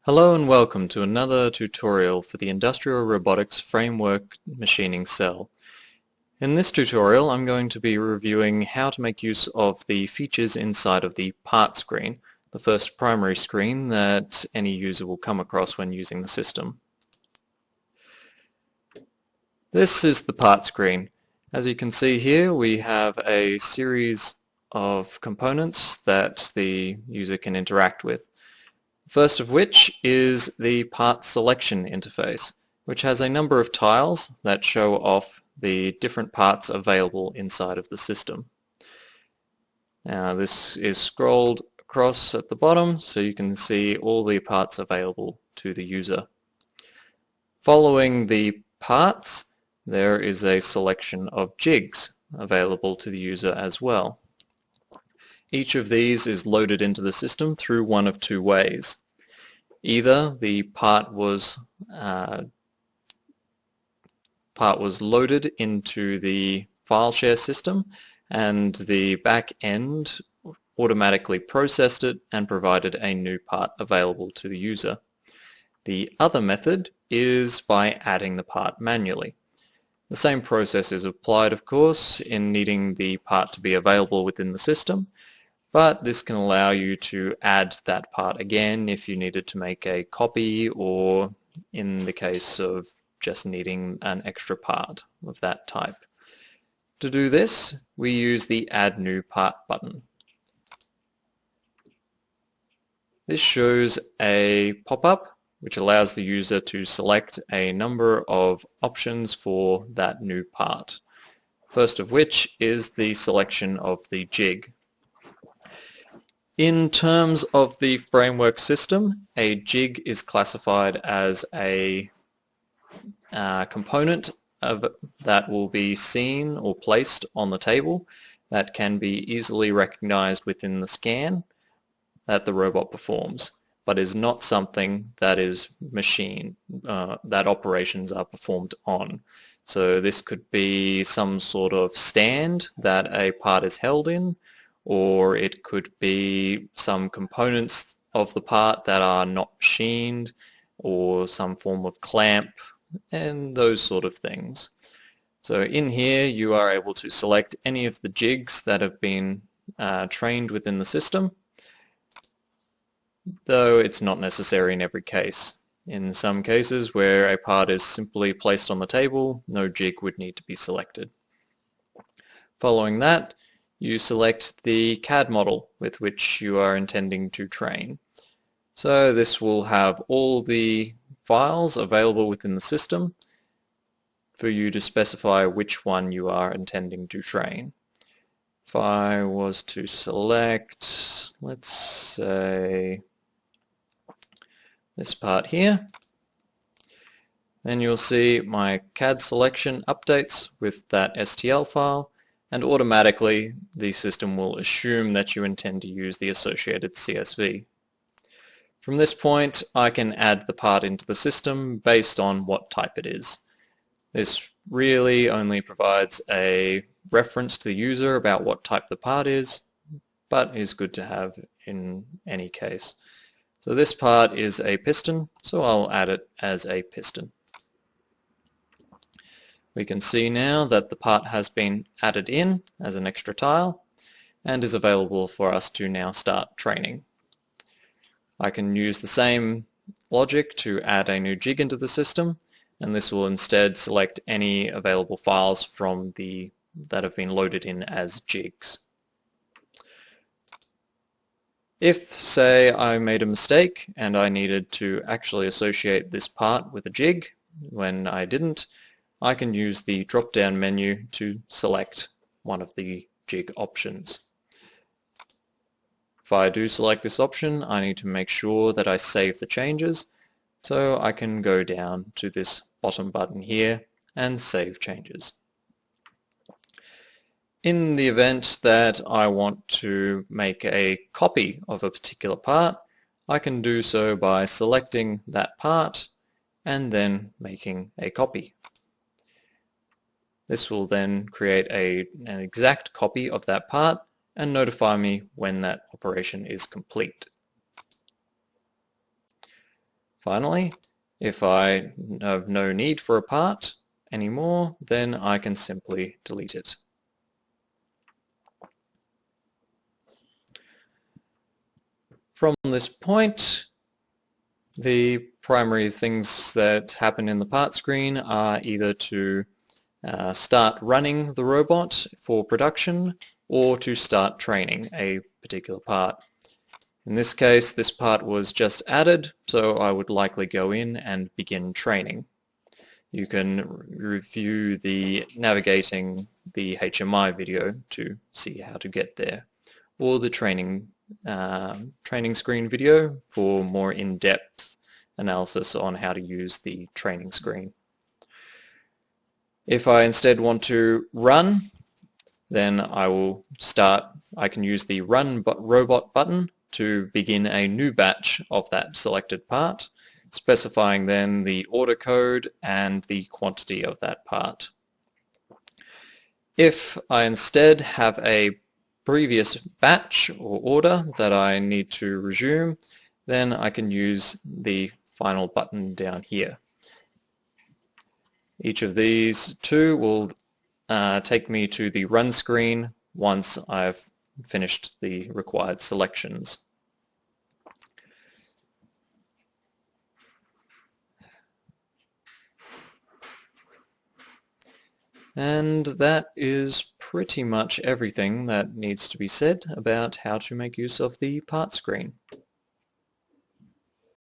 Hello and welcome to another tutorial for the Industrial Robotics Framework Machining Cell. In this tutorial I'm going to be reviewing how to make use of the features inside of the part screen, the first primary screen that any user will come across when using the system. This is the part screen. As you can see here, we have a series of components that the user can interact with. First of which is the part selection interface, which has a number of tiles that show off the different parts available inside of the system. Now this is scrolled across at the bottom so you can see all the parts available to the user. Following the parts, there is a selection of jigs available to the user as well. Each of these is loaded into the system through one of two ways. Either the part was loaded into the file share system and the back end automatically processed it and provided a new part available to the user. The other method is by adding the part manually. The same process is applied, of course, in needing the part to be available within the system, but this can allow you to add that part again if you needed to make a copy, or in the case of just needing an extra part of that type. To do this, we use the Add New Part button. This shows a pop-up which allows the user to select a number of options for that new part. First of which is the selection of the jig. In terms of the framework system, a jig is classified as a component that will be seen or placed on the table that can be easily recognized within the scan that the robot performs, but is not something that is machined, that operations are performed on. So this could be some sort of stand that a part is held in, or it could be some components of the part that are not machined, or some form of clamp, and those sort of things. So in here you are able to select any of the jigs that have been trained within the system, though it's not necessary in every case. In some cases where a part is simply placed on the table, no jig would need to be selected. Following that, you select the CAD model with which you are intending to train. So this will have all the files available within the system for you to specify which one you are intending to train. If I was to select, let's say, this part here, then you'll see my CAD selection updates with that STL file, and automatically the system will assume that you intend to use the associated CSV. From this point, I can add the part into the system based on what type it is. This really only provides a reference to the user about what type the part is, but is good to have in any case. So this part is a piston, so I'll add it as a piston. We can see now that the part has been added in as an extra tile and is available for us to now start training. I can use the same logic to add a new jig into the system, and this will instead select any available files from that have been loaded in as jigs. If, say, I made a mistake and I needed to actually associate this part with a jig when I didn't, I can use the drop-down menu to select one of the jig options. If I do select this option, I need to make sure that I save the changes, so I can go down to this bottom button here and save changes. In the event that I want to make a copy of a particular part, I can do so by selecting that part and then making a copy. This will then create an exact copy of that part and notify me when that operation is complete. Finally, if I have no need for a part anymore, then I can simply delete it. From this point, the primary things that happen in the part screen are either to start running the robot for production or to start training a particular part. In this case, this part was just added, so I would likely go in and begin training. You can review the navigating the HMI video to see how to get there, or the training screen video for more in-depth analysis on how to use the training screen. If I instead want to run, then I can use the Run Robot button to begin a new batch of that selected part, specifying then the order code and the quantity of that part. If I instead have a previous batch or order that I need to resume, then I can use the final button down here. Each of these two will take me to the run screen once I've finished the required selections. And that is pretty much everything that needs to be said about how to make use of the part screen.